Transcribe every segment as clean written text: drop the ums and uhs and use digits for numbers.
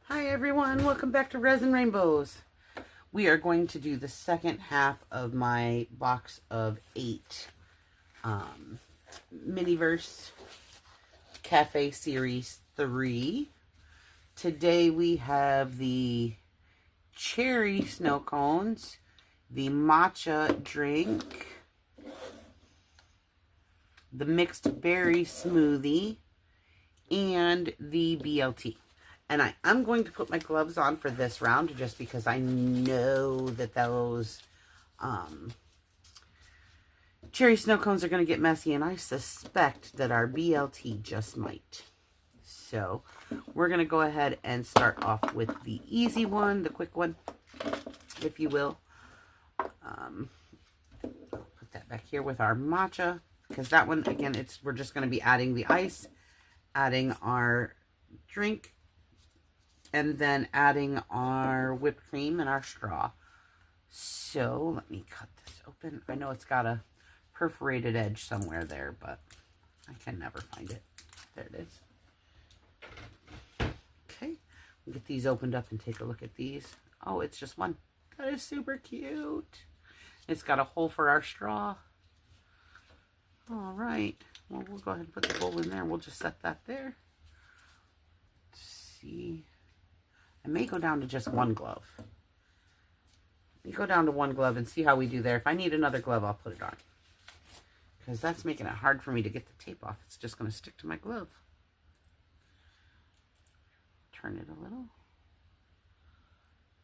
Hi everyone, welcome back to Resin Rainbows. We are going to do the second half of my box of 8 Miniverse Cafe Series 3. Today we have the cherry snow cones, the matcha drink, the mixed berry smoothie, and the BLT. And I'm going to put my gloves on for this round just because I know that those cherry snow cones are going to get messy, and I suspect that our BLT just might. So we're going to go ahead and start off with the easy one, the quick one, if you will. I'll put that back here with our matcha, because that one, again, we're just going to be adding the ice, adding our drink, and then adding our whipped cream and our straw. So let me cut this open. I know it's got a perforated edge somewhere there, but I can never find it. There it is. Okay, we'll get these opened up and take a look at these. Oh, it's just one. That is super cute. It's got a hole for our straw. All right. Well, we'll go ahead and put the bowl in there. We'll just set that there. Let's see. I may go down to just one glove. Let me go down to one glove and see how we do there. If I need another glove, I'll put it on, because that's making it hard for me to get the tape off. It's just going to stick to my glove. Turn it a little.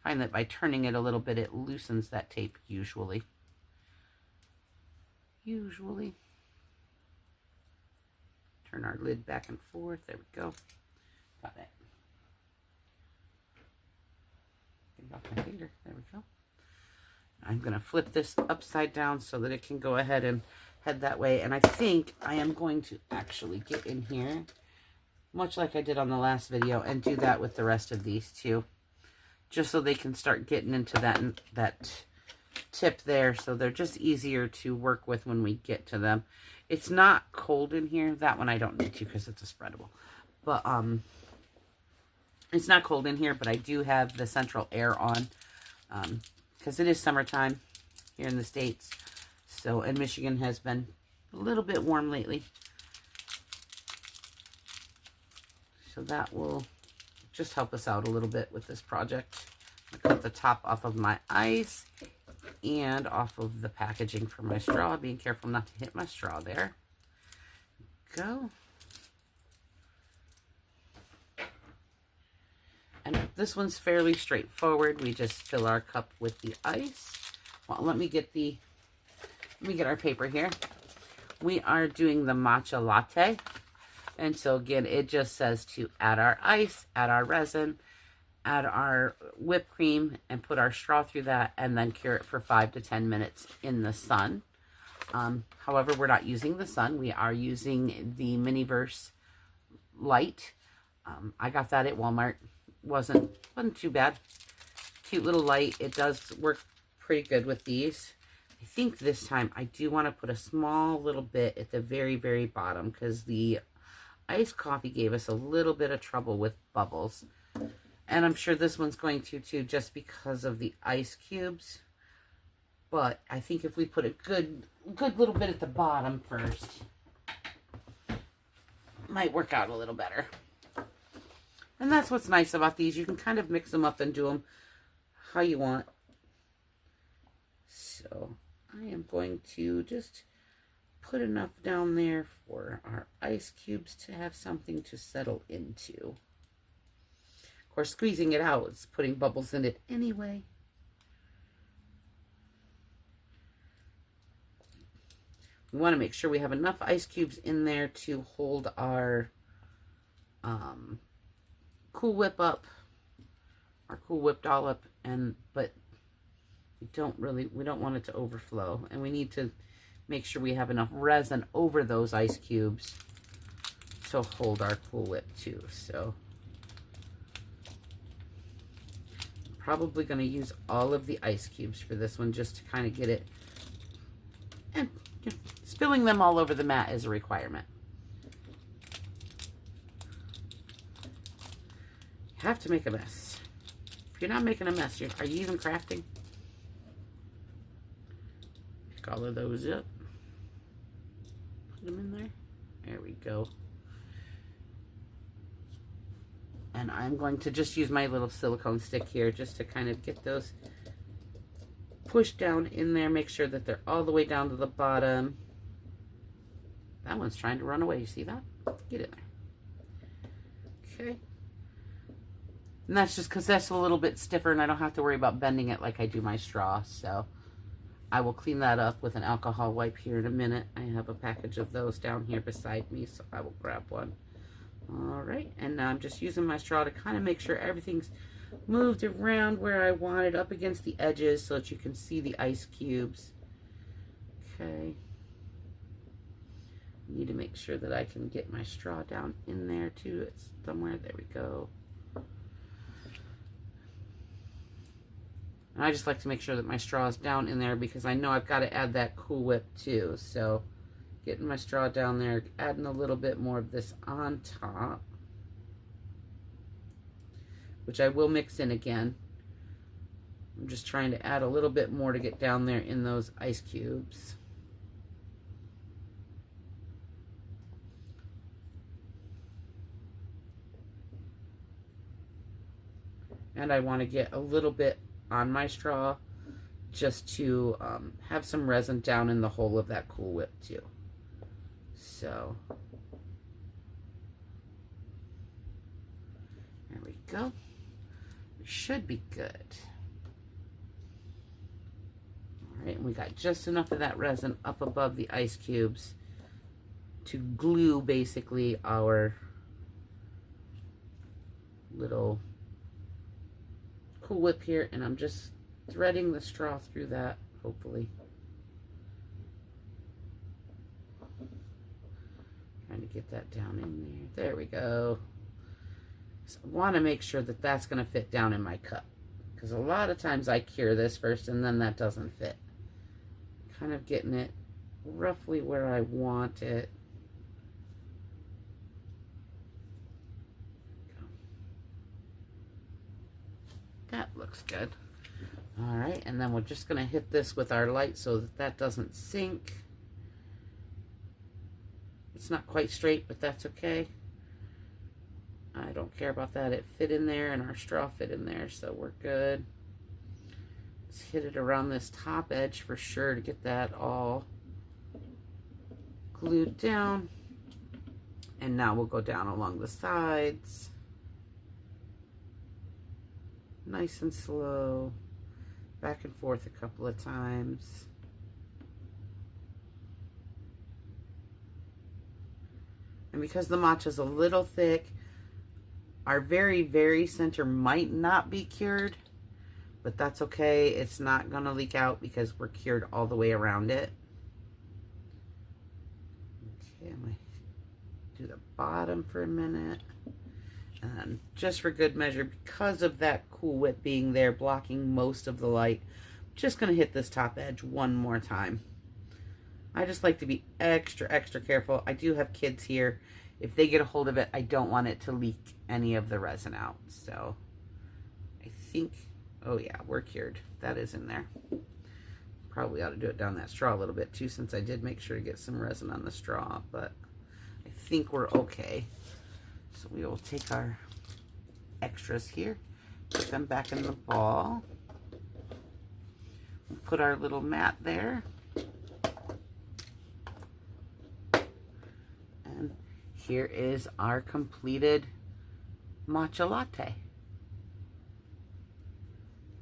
Find that by turning it a little bit, it loosens that tape usually. Turn our lid back and forth. There we go. Got it. Off my finger. There we go. I'm going to flip this upside down so that it can go ahead and head that way. And I think I am going to actually get in here, much like I did on the last video, and do that with the rest of these too, just so they can start getting into that tip there, so they're just easier to work with when we get to them. It's not cold in here. That one I don't need to because it's a spreadable. But it's not cold in here, but I do have the central air on because it is summertime here in the States. So, and Michigan has been a little bit warm lately. So that will just help us out a little bit with this project. I cut the top off of my ice and off of the packaging for my straw. Being careful not to hit my straw there. Go. And this one's fairly straightforward. We just fill our cup with the ice. Well, let me get our paper here. We are doing the matcha latte. And so again, it just says to add our ice, add our resin, add our whipped cream, and put our straw through that, and then cure it for 5 to 10 minutes in the sun. However, we're not using the sun. We are using the Miniverse light. I got that at Walmart. Wasn't too bad. Cute little light. It does work pretty good with these. I think this time I do want to put a small little bit at the very, very bottom, because the iced coffee gave us a little bit of trouble with bubbles. And I'm sure this one's going to too, just because of the ice cubes. But I think if we put a good little bit at the bottom first, might work out a little better. And that's what's nice about these. You can kind of mix them up and do them how you want. So I am going to just put enough down there for our ice cubes to have something to settle into. Of course, squeezing it out is putting bubbles in it anyway. We want to make sure we have enough ice cubes in there to hold our Cool Whip up, our Cool Whip dollop, but we don't want it to overflow, and we need to make sure we have enough resin over those ice cubes to hold our Cool Whip too. So I'm probably going to use all of the ice cubes for this one, just to kind of get it, and spilling them all over the mat is a requirement. have to make a mess. If you're not making a mess, are you even crafting? Pick all of those up. Put them in there. There we go. And I'm going to just use my little silicone stick here just to kind of get those pushed down in there. Make sure that they're all the way down to the bottom. That one's trying to run away. You see that? Get in there. Okay. And that's just because that's a little bit stiffer and I don't have to worry about bending it like I do my straw. So I will clean that up with an alcohol wipe here in a minute. I have a package of those down here beside me, so I will grab one. All right, and now I'm just using my straw to kind of make sure everything's moved around where I want it, up against the edges so that you can see the ice cubes. Okay. Need to make sure that I can get my straw down in there too. It's somewhere. There we go. And I just like to make sure that my straw is down in there because I know I've got to add that Cool Whip too. So getting my straw down there, adding a little bit more of this on top, which I will mix in again. I'm just trying to add a little bit more to get down there in those ice cubes. And I want to get a little bit on my straw just to have some resin down in the hole of that Cool Whip too. So there we go. We should be good. All right, and we got just enough of that resin up above the ice cubes to glue basically our little Cool Whip here, and I'm just threading the straw through that, hopefully. Trying to get that down in there. There we go. So I want to make sure that that's going to fit down in my cup, because a lot of times I cure this first and then that doesn't fit. Kind of getting it roughly where I want it. That looks good. All right, and then we're just going to hit this with our light so that that doesn't sink. It's not quite straight, but that's okay. I don't care about that. It fit in there and our straw fit in there, so we're good. Let's hit it around this top edge for sure to get that all glued down. And now we'll go down along the sides. Nice and slow, back and forth a couple of times. And because the matcha is a little thick, our very, very center might not be cured, but that's okay. It's not going to leak out because we're cured all the way around it. Okay, I'm going to do the bottom for a minute. And just for good measure, because of that Cool Whip being there blocking most of the light, I'm just going to hit this top edge one more time. I just like to be extra, extra careful. I do have kids here. If they get a hold of it, I don't want it to leak any of the resin out. So I think, oh yeah, we're cured. That is in there. Probably ought to do it down that straw a little bit too, since I did make sure to get some resin on the straw, but I think we're okay. So we will take our extras here, put them back in the ball. We'll put our little mat there. And here is our completed matcha latte.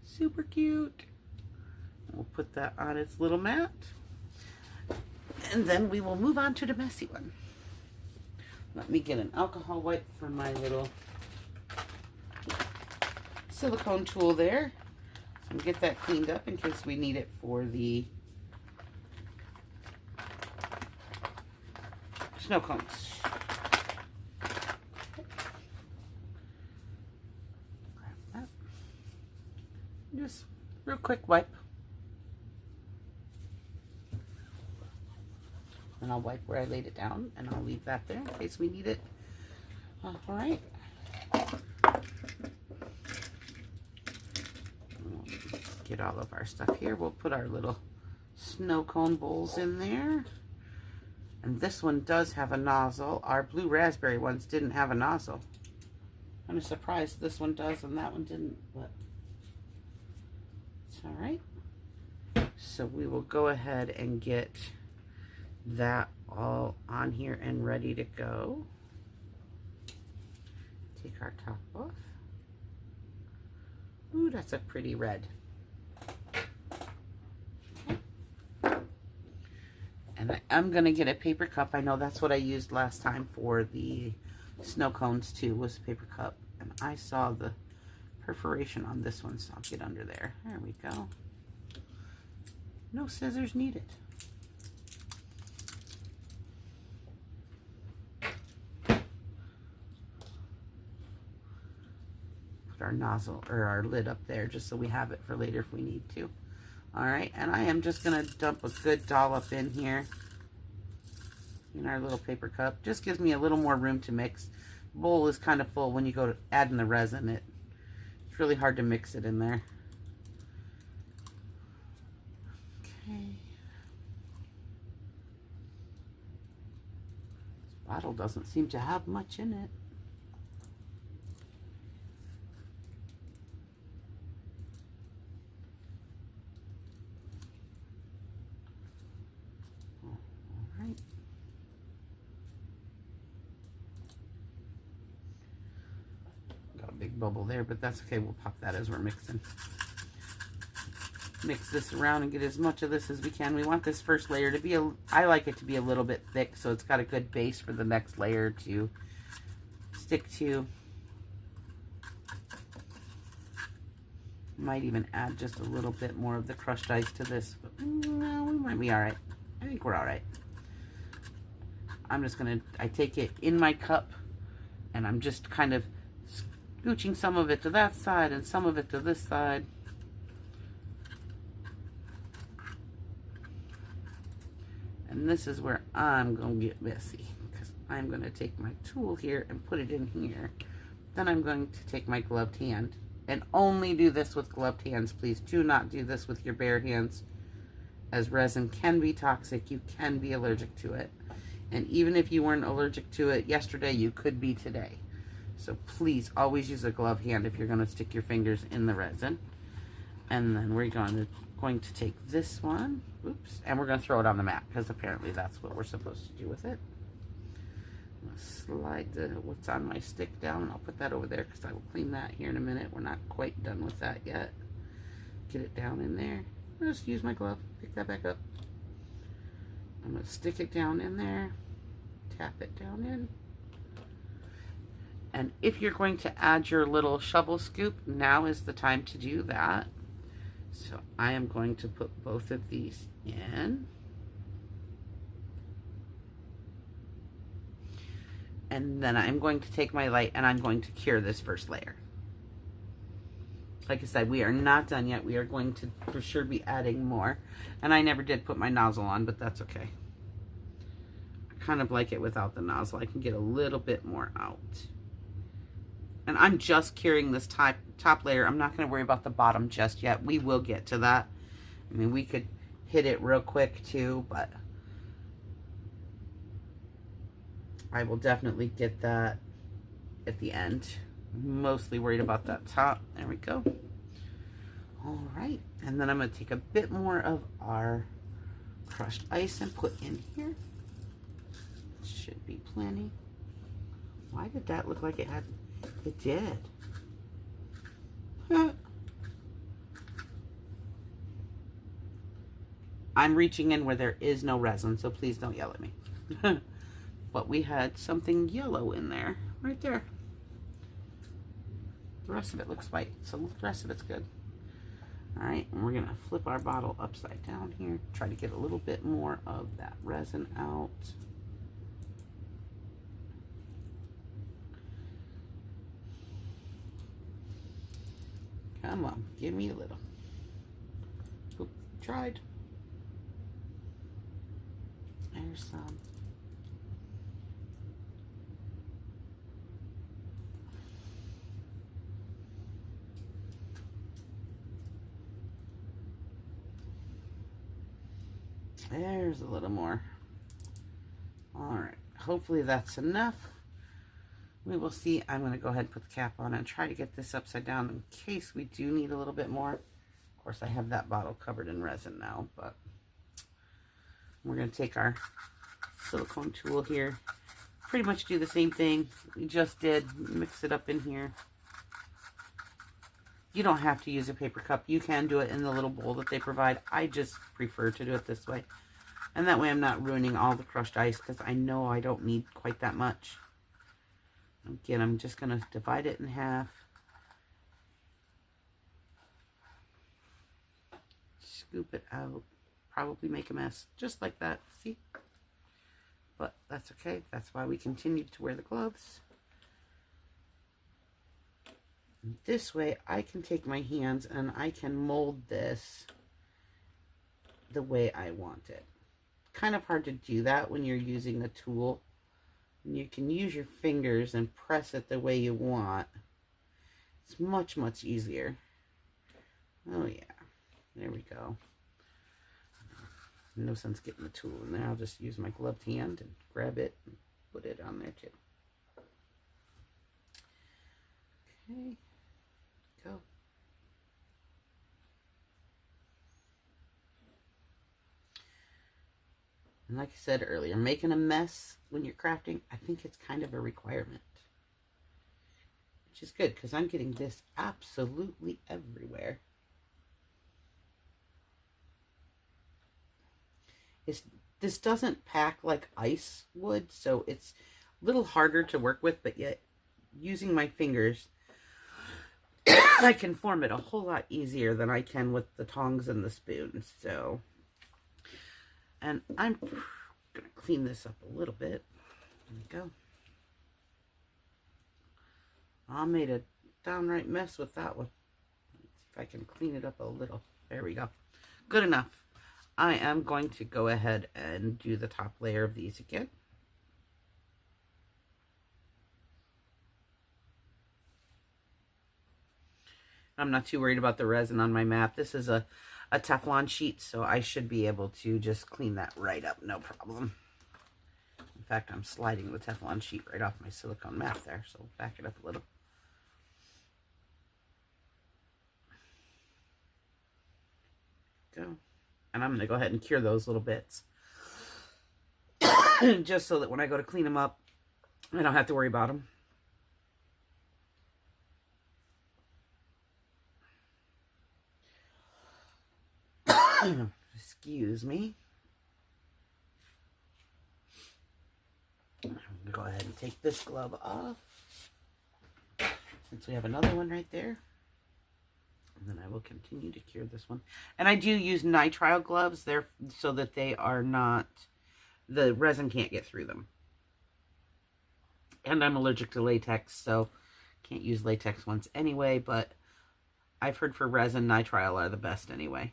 Super cute. We'll put that on its little mat. And then we will move on to the messy one. Let me get an alcohol wipe for my little silicone tool there. So I'm going to get that cleaned up in case we need it for the snow cones. Grab that. Just real quick wipe. And I'll wipe where I laid it down, and I'll leave that there in case we need it. All right. get all of our stuff here. We'll put our little snow cone bowls in there. And this one does have a nozzle. Our blue raspberry ones didn't have a nozzle. I'm surprised this one does and that one didn't, but it's all right. So we will go ahead and get that all on here and ready to go. Take our top off. Ooh, that's a pretty red. And I'm going to get a paper cup. I know that's what I used last time for the snow cones too, was a paper cup. And I saw the perforation on this one, so I'll get under there. There we go. No scissors needed. Put our nozzle or our lid up there just so we have it for later if we need to. All right, and I am just gonna dump a good dollop in here in our little paper cup. Just gives me a little more room to mix. The bowl is kind of full when you go to add in the resin. It's really hard to mix it in there. Okay. This bottle doesn't seem to have much in it. Big bubble there, but that's okay. We'll pop that as we're mixing. Mix this around and get as much of this as we can. We want this first layer to be I like it to be a little bit thick so it's got a good base for the next layer to stick to. Might even add just a little bit more of the crushed ice to this, but no, we might be all right. I think we're all right. I'm just gonna, I take it in my cup and I'm just kind of scooching some of it to that side and some of it to this side. And this is where I'm going to get messy, because I'm going to take my tool here and put it in here. Then I'm going to take my gloved hand, and only do this with gloved hands, please. Do not do this with your bare hands, as resin can be toxic. You can be allergic to it. And even if you weren't allergic to it yesterday, you could be today. So please always use a glove hand if you're going to stick your fingers in the resin. And then we're going to take this one, oops, and we're going to throw it on the mat, because apparently that's what we're supposed to do with it. I'm going to slide what's on my stick down, and I'll put that over there because I will clean that here in a minute. We're not quite done with that yet. Get it down in there. I'll just use my glove, pick that back up. I'm going to stick it down in there, tap it down in. And if you're going to add your little shovel scoop, now is the time to do that. So I am going to put both of these in. And then I'm going to take my light and I'm going to cure this first layer. Like I said, we are not done yet. We are going to for sure be adding more. And I never did put my nozzle on, but that's okay. I kind of like it without the nozzle. I can get a little bit more out. And I'm just curing this top layer. I'm not going to worry about the bottom just yet. We will get to that. I mean, we could hit it real quick too, but I will definitely get that at the end. I'm mostly worried about that top. There we go. All right. And then I'm going to take a bit more of our crushed ice and put in here. Should be plenty. Why did that look like it had... It did. I'm reaching in where there is no resin, so please don't yell at me. But we had something yellow in there, right there. The rest of it looks white, so the rest of it's good. All right, and we're gonna flip our bottle upside down here, try to get a little bit more of that resin out. Come on, give me a little. Oop, tried. There's some. There's a little more. All right, hopefully that's enough. We will see. I'm going to go ahead and put the cap on and try to get this upside down in case we do need a little bit more. Of course, I have that bottle covered in resin now, but we're going to take our silicone tool here. Pretty much do the same thing we just did. Mix it up in here. You don't have to use a paper cup. You can do it in the little bowl that they provide. I just prefer to do it this way. And that way I'm not ruining all the crushed ice because I know I don't need quite that much. Again, I'm just going to divide it in half. Scoop it out. Probably make a mess. Just like that. See? But that's okay. That's why we continue to wear the gloves. And this way, I can take my hands and I can mold this the way I want it. Kind of hard to do that when you're using a tool. You can use your fingers and press it the way you want. It's much, much easier. Oh yeah, there we go. No sense getting the tool in there. I'll just use my gloved hand and grab it and put it on there too. Okay, go. And like I said earlier, making a mess when you're crafting, I think it's kind of a requirement. Which is good, because I'm getting this absolutely everywhere. This doesn't pack like ice would, so it's a little harder to work with, but yet using my fingers, I can form it a whole lot easier than I can with the tongs and the spoon. So, and I'm going to clean this up a little bit. There we go. I made a downright mess with that one. Let's see if I can clean it up a little. There we go. Good enough. I am going to go ahead and do the top layer of these again. I'm not too worried about the resin on my mat. This is a Teflon sheet, so I should be able to just clean that right up, no problem. In fact, I'm sliding the Teflon sheet right off my silicone mat there, so we'll back it up a little. Go. And I'm going to go ahead and cure those little bits. Just so that when I go to clean them up, I don't have to worry about them. Excuse me. I'm going to go ahead and take this glove off, since we have another one right there. And then I will continue to cure this one. And I do use nitrile gloves there so that they are not, the resin can't get through them. And I'm allergic to latex, so can't use latex ones anyway, but I've heard for resin, nitrile are the best anyway.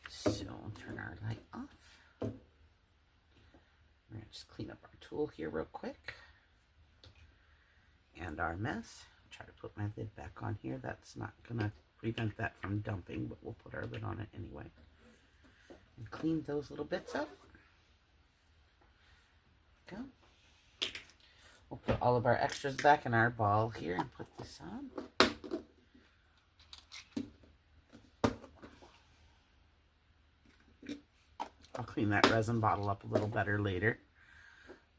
So I'll turn our light off. We're going to just clean up our tool here real quick. And our mess. Try to put my lid back on here. That's not going to prevent that from dumping, but we'll put our lid on it anyway. And clean those little bits up. Go. We'll put all of our extras back in our ball here and put this on. I'll clean that resin bottle up a little better later.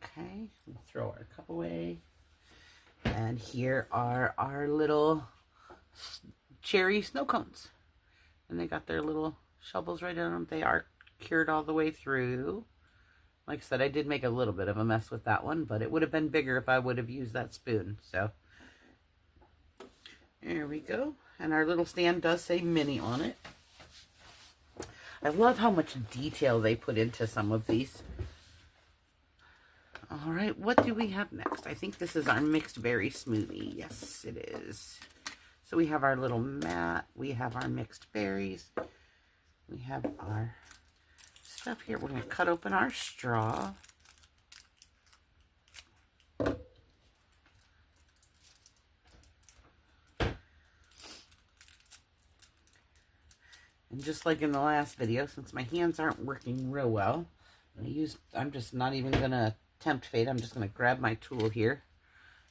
Okay, we'll throw our cup away. And here are our little cherry snow cones. And they got their little shovels right in them. They are cured all the way through. Like I said, I did make a little bit of a mess with that one, but it would have been bigger if I would have used that spoon. So, there we go. And our little stand does say mini on it. I love how much detail they put into some of these. All right, what do we have next? I think this is our mixed berry smoothie. Yes, it is. So we have our little mat. We have our mixed berries. We have our stuff here. We're going to cut open our straw. And just like in the last video, since my hands aren't working real well, I'm just not even going to tempt fate. I'm just going to grab my tool here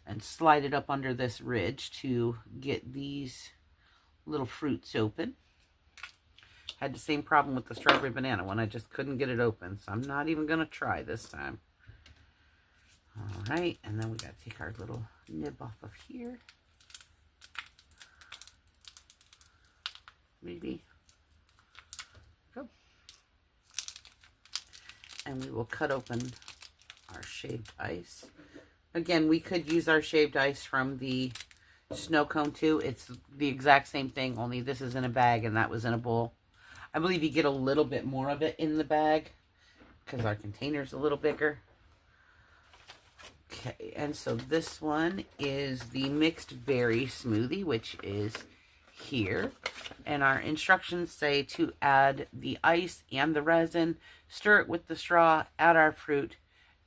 and slide it up under this ridge to get these little fruits open. Had the same problem with the strawberry banana one. I just couldn't get it open, so I'm not even going to try this time. All right, and then we got to take our little nib off of here. Maybe. Go. And we will cut open our shaved ice. Again, we could use our shaved ice from the snow cone too. It's the exact same thing, only this is in a bag and that was in a bowl. I believe you get a little bit more of it in the bag because our container's a little bigger. Okay, and so this one is the mixed berry smoothie, which is here. And our instructions say to add the ice and the resin, stir it with the straw, add our fruit,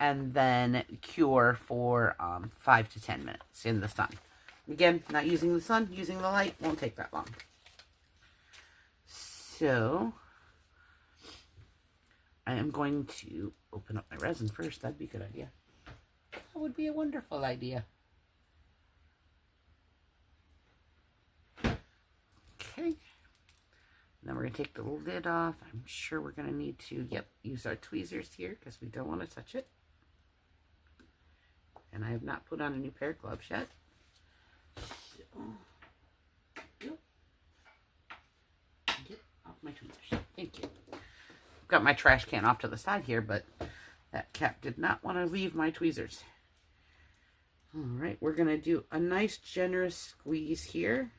and then cure for 5 to 10 minutes in the sun. Again, not using the sun, using the light, won't take that long. So, I am going to open up my resin first. That'd be a good idea. That would be a wonderful idea. Okay. Then we're going to take the lid off. I'm sure we're going to need to, use our tweezers here because we don't want to touch it. And I have not put on a new pair of gloves yet. So, get off my tweezers. Thank you. I've got my trash can off to the side here, but that cap did not want to leave my tweezers. All right, we're going to do a nice generous squeeze here.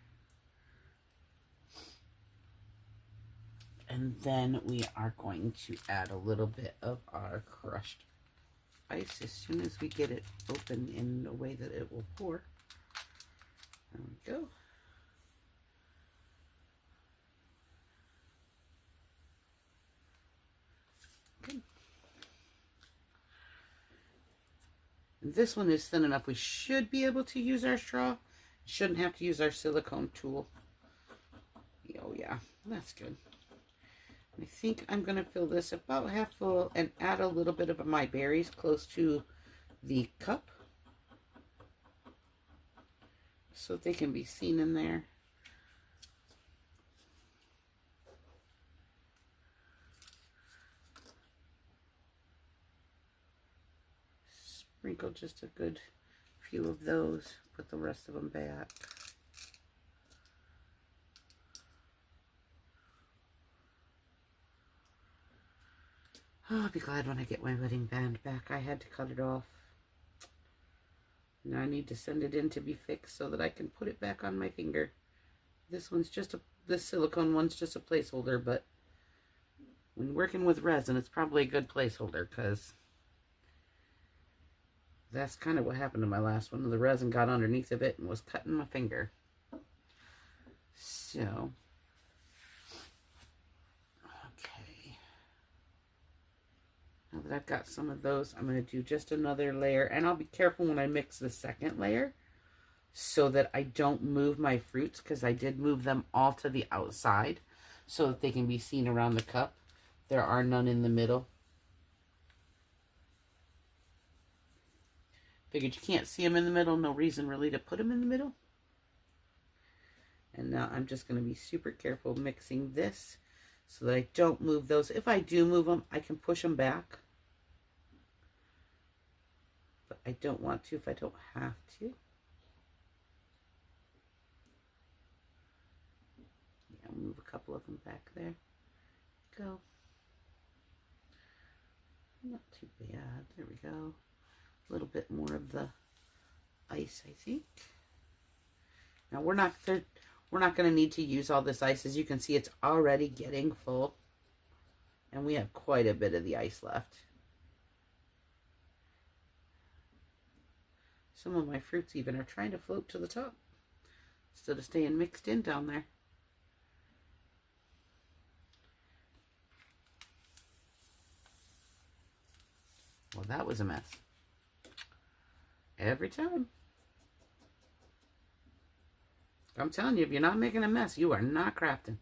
And then we are going to add a little bit of our crushed ice as soon as we get it open in a way that it will pour. There we go. Okay. And this one is thin enough. We should be able to use our straw. Shouldn't have to use our silicone tool. Oh yeah, that's good. I think I'm going to fill this about half full and add a little bit of my berries close to the cup so they can be seen in there. Sprinkle just a good few of those, put the rest of them back. Oh, I'll be glad when I get my wedding band back. I had to cut it off. Now I need to send it in to be fixed so that I can put it back on my finger. This one's just this silicone one's just a placeholder, but when working with resin, it's probably a good placeholder because that's kind of what happened to my last one. The resin got underneath of it and was cutting my finger. So, now that I've got some of those, I'm going to do just another layer. And I'll be careful when I mix the second layer so that I don't move my fruits, because I did move them all to the outside so that they can be seen around the cup. There are none in the middle. Figured you can't see them in the middle. No reason really to put them in the middle. And now I'm just going to be super careful mixing this so that I don't move those. If I do move them, I can push them back. But I don't want to if I don't have to. Yeah, I'll move a couple of them back there. Go. Not too bad. There we go. A little bit more of the ice, I think. Now we're not going to need to use all this ice. As you can see, it's already getting full. And we have quite a bit of the ice left. Some of my fruits even are trying to float to the top instead of staying mixed in down there. Well, that was a mess. Every time. I'm telling you, if you're not making a mess, you are not crafting.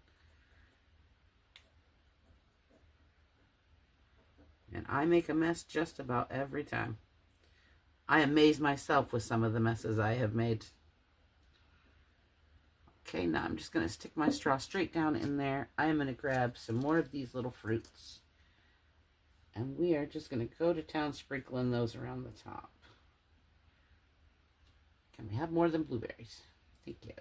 I make a mess just about every time. I amaze myself with some of the messes I have made. Okay, now I'm just going to stick my straw straight down in there. I am going to grab some more of these little fruits. And we are just going to go to town sprinkling those around the top. Can we have more than blueberries? Thank you.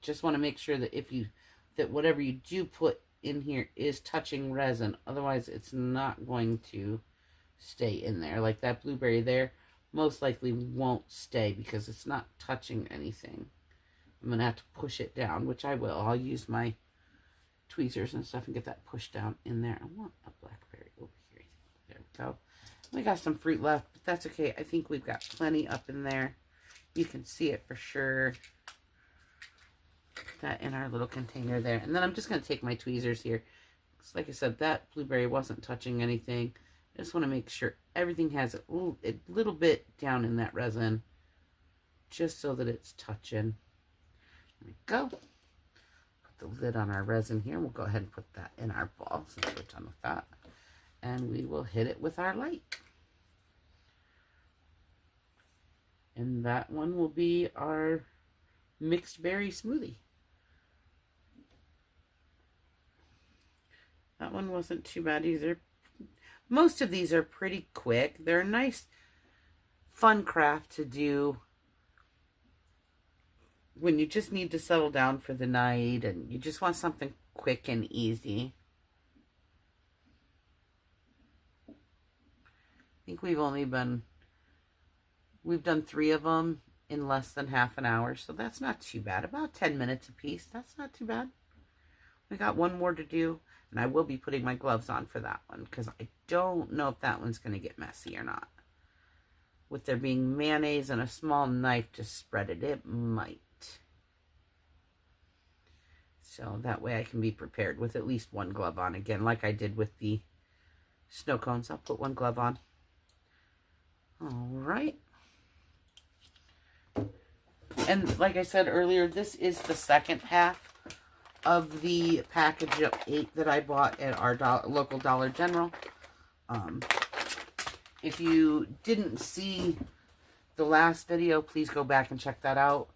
Just want to make sure that that whatever you do put in here is touching resin. Otherwise, it's not going to stay in there. Like that blueberry there, most likely won't stay because it's not touching anything. I'm going to have to push it down, which I will. I'll use my tweezers and stuff and get that pushed down in there. I want a blackberry over here. There we go. We got some fruit left, but that's okay. I think we've got plenty up in there. You can see it for sure. Put that in our little container there. And then I'm just going to take my tweezers here. Because like I said, that blueberry wasn't touching anything. I just want to make sure everything has a little bit down in that resin. Just so that it's touching. There we go. Put the lid on our resin here. We'll go ahead and put that in our ball since we're done with that. And we will hit it with our light. And that one will be our mixed berry smoothie. That one wasn't too bad either. Most of these are pretty quick. They're a nice, fun craft to do when you just need to settle down for the night and you just want something quick and easy. I think we've done 3 of them in less than half an hour, so that's not too bad. About 10 minutes a piece. That's not too bad. We got one more to do, and I will be putting my gloves on for that one because I don't know if that one's going to get messy or not. With there being mayonnaise and a small knife to spread it, it might. So that way I can be prepared with at least one glove on. Again, like I did with the snow cones, I'll put one glove on. All right. And like I said earlier, this is the second half of the package of 8 that I bought at our local Dollar General. If you didn't see the last video, please go back and check that out.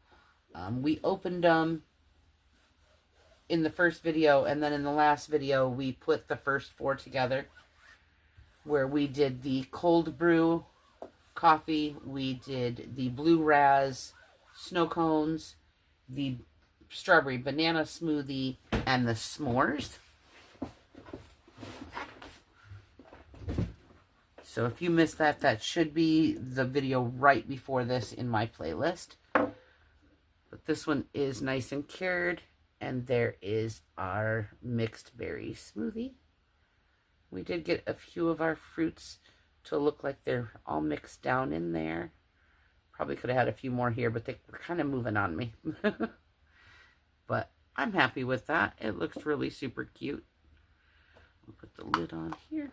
We opened them in the first video, and then in the last video, we put the first 4 together, where we did the cold brew coffee, we did the blue raz snow cones, the strawberry banana smoothie, and the s'mores. So if you missed that, that should be the video right before this in my playlist. But this one is nice and cured, and there is our mixed berry smoothie. We did get a few of our fruits to look like they're all mixed down in there. Probably could have had a few more here, but they were kind of moving on me. But I'm happy with that. It looks really super cute. We'll put the lid on here.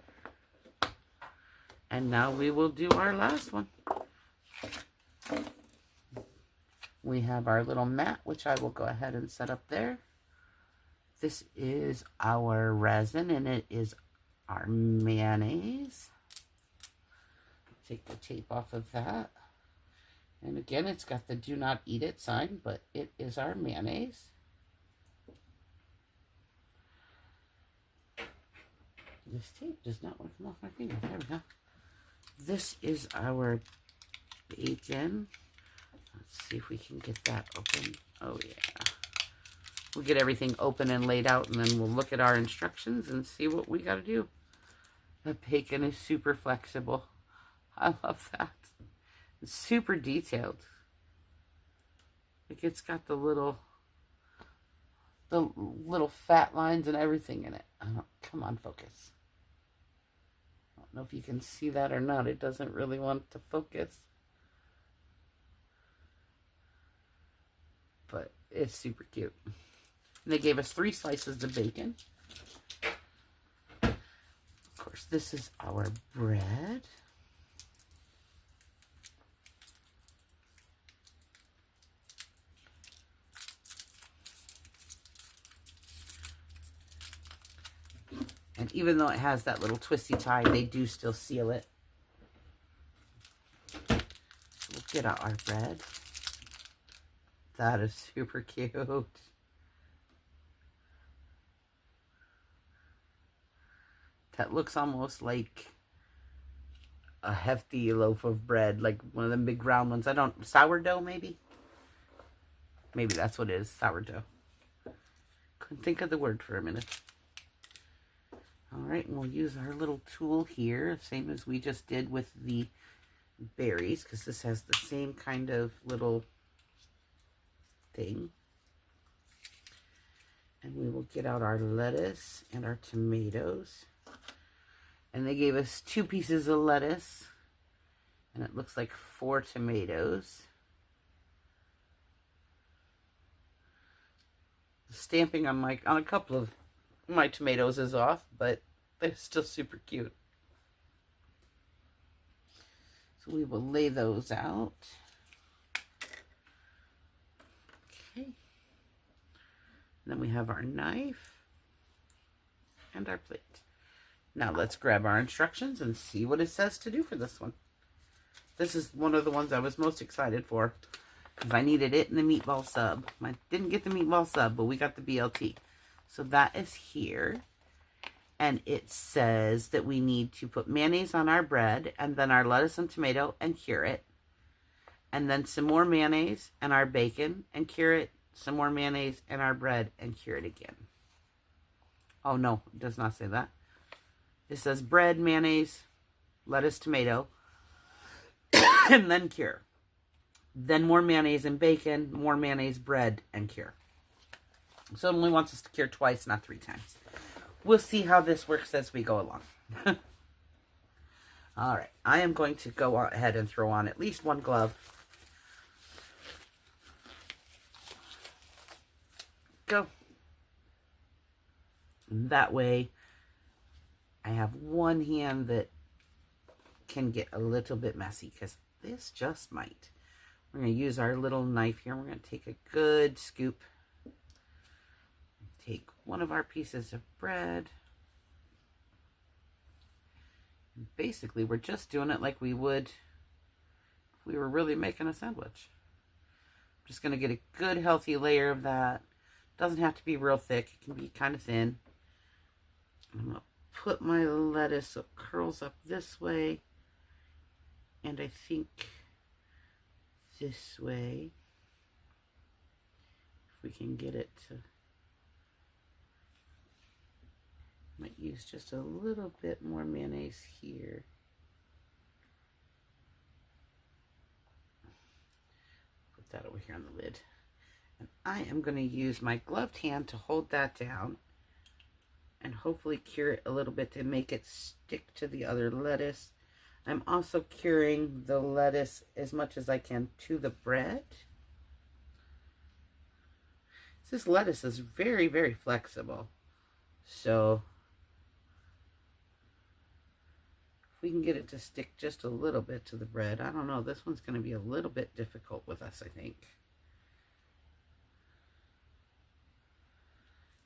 And now we will do our last one. We have our little mat, which I will go ahead and set up there. This is our resin, and it is our mayonnaise. Take the tape off of that. And again, it's got the do not eat it sign, but it is our mayonnaise. This tape does not want to come off my finger. There we go. This is our bacon. Let's see if we can get that open. Oh, yeah. We'll get everything open and laid out, and then we'll look at our instructions and see what we got to do. The bacon is super flexible. I love that. It's super detailed. Like it's got the little fat lines and everything in it. Come on, focus. I don't know if you can see that or not. It doesn't really want to focus. But it's super cute. And they gave us 3 slices of bacon. Of course, this is our bread. And even though it has that little twisty tie, they do still seal it. So we'll get out our bread. That is super cute. That looks almost like a hefty loaf of bread, like one of them big round ones. Sourdough maybe? Maybe that's what it is, sourdough. Couldn't think of the word for a minute. All right, and we'll use our little tool here, same as we just did with the berries, because this has the same kind of little thing. And we will get out our lettuce and our tomatoes. And they gave us 2 pieces of lettuce, and it looks like 4 tomatoes. The stamping on a couple of my tomatoes is off, but they're still super cute. So we will lay those out. Okay. And then we have our knife and our plate. Now let's grab our instructions and see what it says to do for this one. This is one of the ones I was most excited for because I needed it in the meatball sub. I didn't get the meatball sub, but we got the BLT. So that is here. And it says that we need to put mayonnaise on our bread and then our lettuce and tomato and cure it. And then some more mayonnaise and our bacon and cure it. Some more mayonnaise and our bread and cure it again. Oh no, it does not say that. It says bread, mayonnaise, lettuce, tomato, and then cure. Then more mayonnaise and bacon, more mayonnaise, bread, and cure. So it only wants us to cure twice, not 3 times. We'll see how this works as we go along. All right, I am going to go ahead and throw on at least 1 glove. Go. And that way, I have one hand that can get a little bit messy because this just might. We're going to use our little knife here. We're going to take a good scoop. Take one of our pieces of bread. And basically, we're just doing it like we would if we were really making a sandwich. I'm just going to get a good healthy layer of that. Doesn't have to be real thick. It can be kind of thin. I'm going to put my lettuce so it curls up this way. And I think this way, if we can get it to, might use just a little bit more mayonnaise here. Put that over here on the lid. And I am going to use my gloved hand to hold that down and hopefully cure it a little bit to make it stick to the other lettuce. I'm also curing the lettuce as much as I can to the bread. This lettuce is very, very flexible. So if we can get it to stick just a little bit to the bread, I don't know, this one's going to be a little bit difficult with us, I think.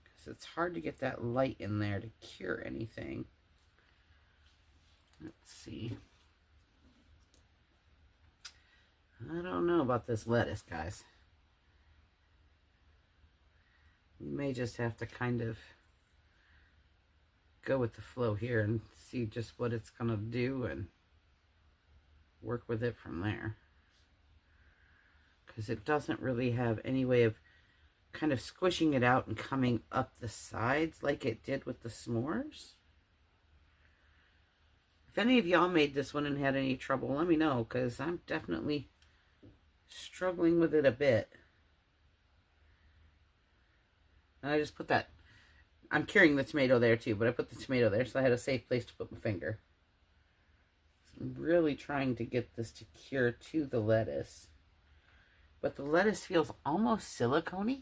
Because it's hard to get that light in there to cure anything. Let's see. I don't know about this lettuce, guys. We may just have to kind of go with the flow here and see just what it's going to do and work with it from there. Because it doesn't really have any way of kind of squishing it out and coming up the sides like it did with the s'mores. If any of y'all made this one and had any trouble, let me know, because I'm definitely struggling with it a bit. And I just put that, I'm curing the tomato there too, but I put the tomato there so I had a safe place to put my finger. So I'm really trying to get this to cure to the lettuce. But the lettuce feels almost silicone-y.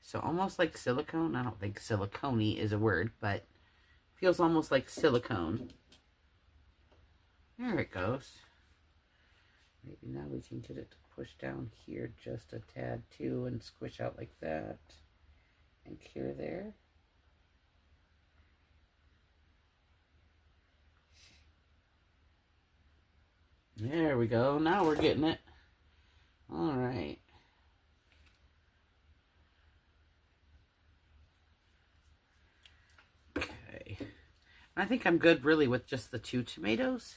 So almost like silicone. I don't think silicone-y is a word, but feels almost like silicone. There it goes. Maybe now we can get it to push down here just a tad too and squish out like that. And cure there. There we go. Now we're getting it. All right. Okay. I think I'm good really with just the 2 tomatoes.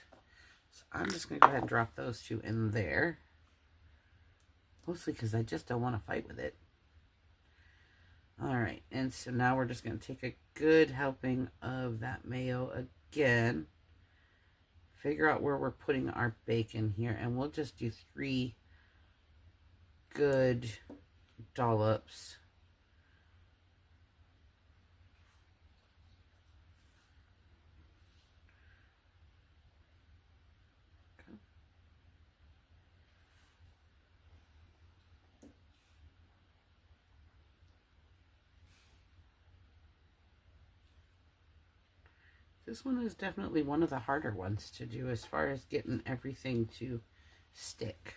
So I'm just going to go ahead and drop those 2 in there. Mostly because I just don't want to fight with it. All right. And so now we're just going to take a good helping of that mayo again. Figure out where we're putting our bacon here. And we'll just do 3 good dollops. This one is definitely one of the harder ones to do as far as getting everything to stick.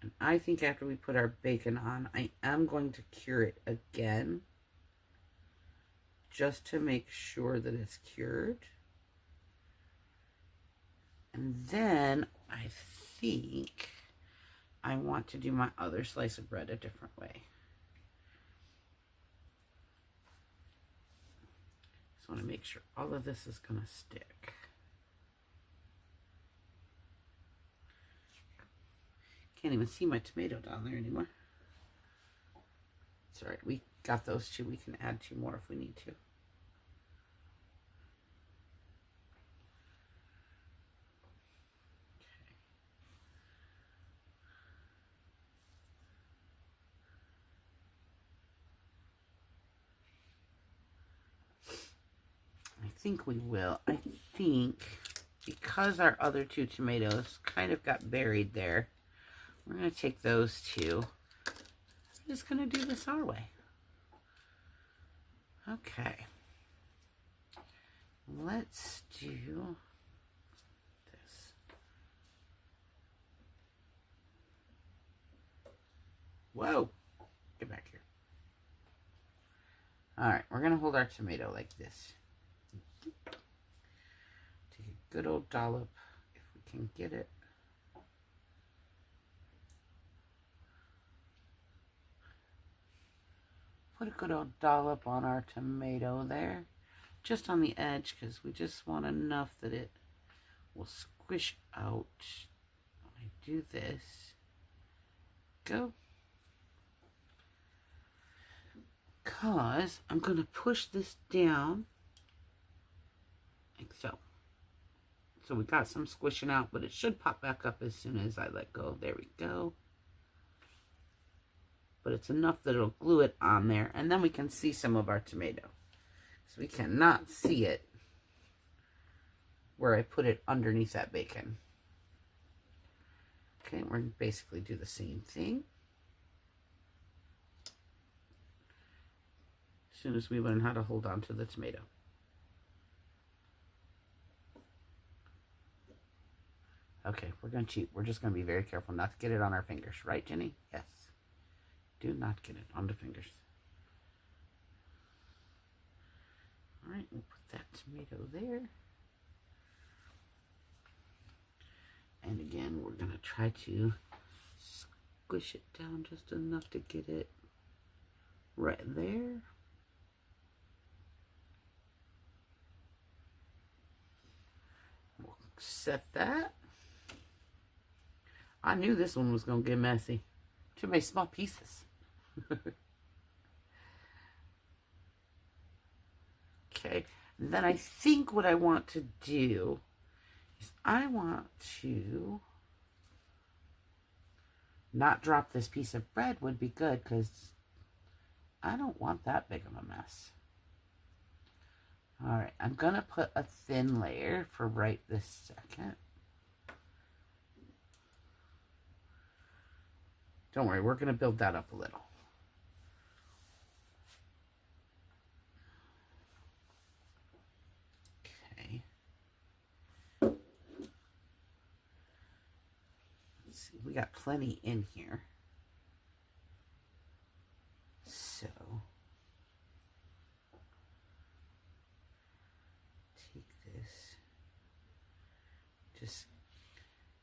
And I think after we put our bacon on, I am going to cure it again, just to make sure that it's cured. And then I think I want to do my other slice of bread a different way. Just want to make sure all of this is going to stick. Can't even see my tomato down there anymore. It's all right. We got those 2. We can add 2 more if we need to. I think we will. I think because our other 2 tomatoes kind of got buried there, we're going to take those 2. I'm just going to do this our way. Okay. Let's do this. Whoa! Get back here. All right, we're going to hold our tomato like this. Take a good old dollop, if we can get it. Put a good old dollop on our tomato there, just on the edge, because we just want enough that it will squish out. When I do this, go. Because I'm going to push this down, like so. So we got some squishing out, but it should pop back up as soon as I let go. There we go. But it's enough that it'll glue it on there, and then we can see some of our tomato. So we cannot see it where I put it underneath that bacon. Okay, we're going to basically do the same thing. As soon as we learn how to hold on to the tomato. Okay, we're going to cheat. We're just going to be very careful not to get it on our fingers. Right, Jenny? Yes. Do not get it on the fingers. All right, we'll put that tomato there. And again, we're going to try to squish it down just enough to get it right there. We'll set that. I knew this one was going to get messy. Too many small pieces. Okay, then I think what I want to do is I want to not drop this piece of bread would be good, because I don't want that big of a mess. All right, I'm going to put a thin layer for right this second. Don't worry, we're going to build that up a little. Okay. Let's see, we got plenty in here. So, take this. just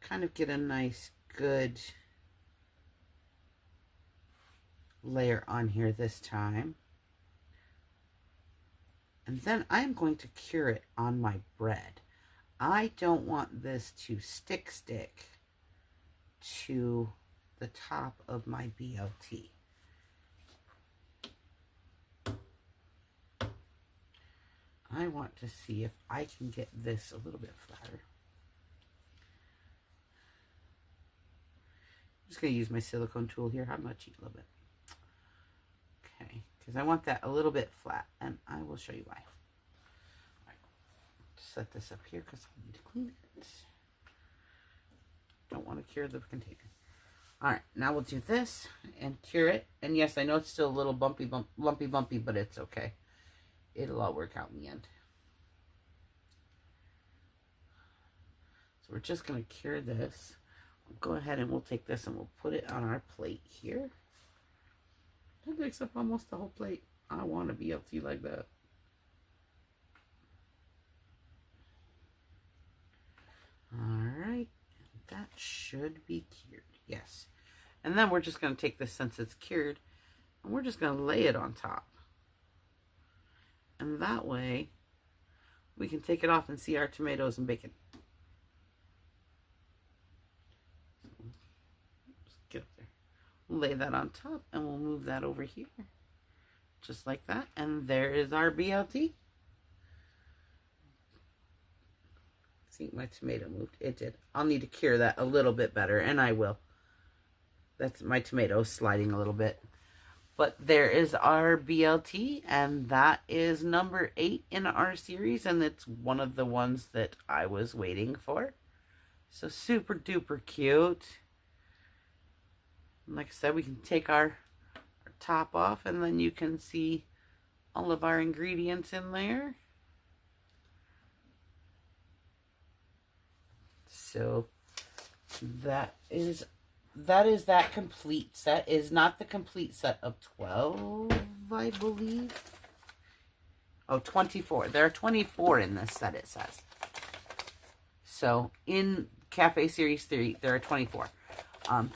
kind of get a nice, good layer on here this time. And then I'm going to cure it on my bread. I don't want this to stick to the top of my BLT. I want to see if I can get this a little bit flatter. I'm just going to use my silicone tool here. I'm going to cheat a little bit. Okay, because I want that a little bit flat, and I will show you why. All right, set this up here because I need to clean it. Don't want to cure the container. All right, now we'll do this and cure it. And yes, I know it's still a little lumpy, but it's okay. It'll all work out in the end. So we're just going to cure this. We'll go ahead and we'll take this and we'll put it on our plate here. That takes up almost the whole plate. I want a BLT like that. Alright, that should be cured. Yes. And then we're just going to take this since it's cured and we're just going to lay it on top. And that way we can take it off and see our tomatoes and bacon. Get up there. We'll lay that on top and we'll move that over here. Just like that. And there is our BLT. See, my tomato moved. It did. I'll need to cure that a little bit better, and I will. That's my tomato sliding a little bit. But there is our BLT, and that is number 8 in our series, and it's one of the ones that I was waiting for. So super duper cute. And like I said, we can take our top off, and then you can see all of our ingredients in there. So that is that complete set. Is not the complete set of 12, I believe. Oh, 24. There are 24 in this set, it says. So in Cafe Series 3, there are 24.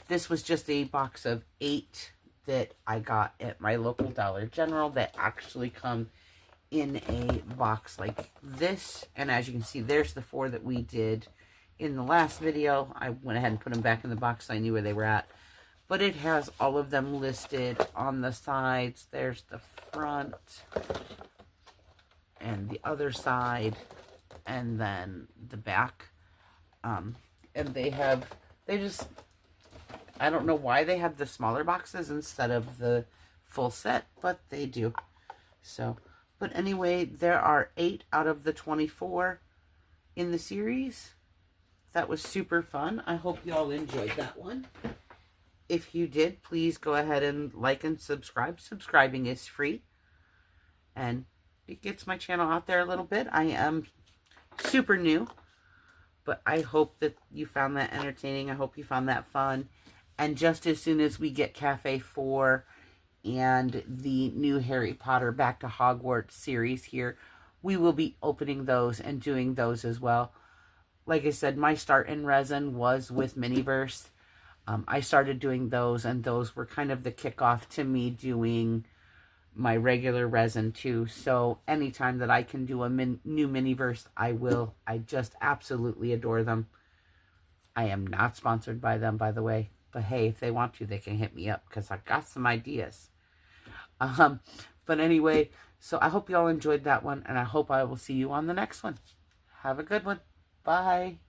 This was just a box of 8 that I got at my local Dollar General that actually come in a box like this. And as you can see, there's the 4 that we did in the last video. I went ahead and put them back in the box so I knew where they were at. But it has all of them listed on the sides. There's the front and the other side and then the back. And I don't know why they have the smaller boxes instead of the full set, but they do. So, but anyway, there are 8 out of the 24 in the series. That was super fun. I hope you all enjoyed that one. If you did, please go ahead and like and subscribe. Subscribing is free. And it gets my channel out there a little bit. I am super new. But I hope that you found that entertaining. I hope you found that fun. And just as soon as we get Cafe 4 and the new Harry Potter Back to Hogwarts series here, we will be opening those and doing those as well. Like I said, my start in resin was with Miniverse. I started doing those, and those were kind of the kickoff to me doing my regular resin too. So anytime that I can do a new Miniverse, I will. I just absolutely adore them. I am not sponsored by them, by the way. But hey, if they want to, they can hit me up because I've got some ideas. But anyway, so I hope you all enjoyed that one, and I hope I will see you on the next one. Have a good one. Bye.